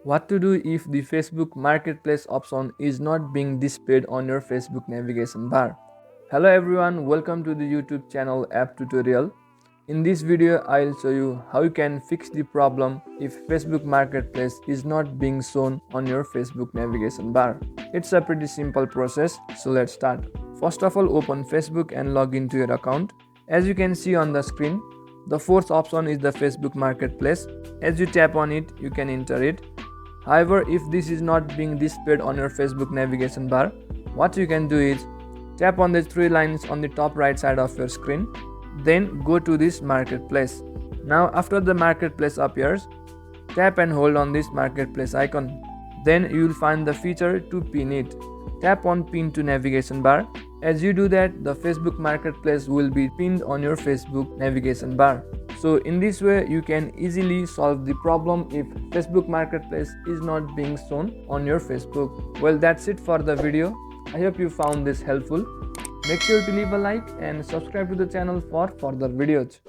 What to do if the Facebook Marketplace option is not being displayed on your Facebook navigation bar? Hello everyone, welcome to the YouTube channel App Tutorial. In this video, I'll show you how you can fix the problem if Facebook Marketplace is not being shown on your Facebook navigation bar. It's a pretty simple process, so let's start. First of all, open Facebook and log into your account. As you can see on the screen, the fourth option is the Facebook Marketplace. As you tap on it, you can enter it. However, if this is not being displayed on your Facebook navigation bar, what you can do is tap on the three lines on the top right side of your screen, then go to this marketplace. Now after the marketplace appears, tap and hold on this marketplace icon. Then you will find the feature to pin it. Tap on pin to navigation bar. As you do that, the Facebook Marketplace will be pinned on your Facebook navigation bar. So in this way, you can easily solve the problem if Facebook Marketplace is not being shown on your Facebook. Well, that's it for the video. I hope you found this helpful. Make sure to leave a like and subscribe to the channel for further videos.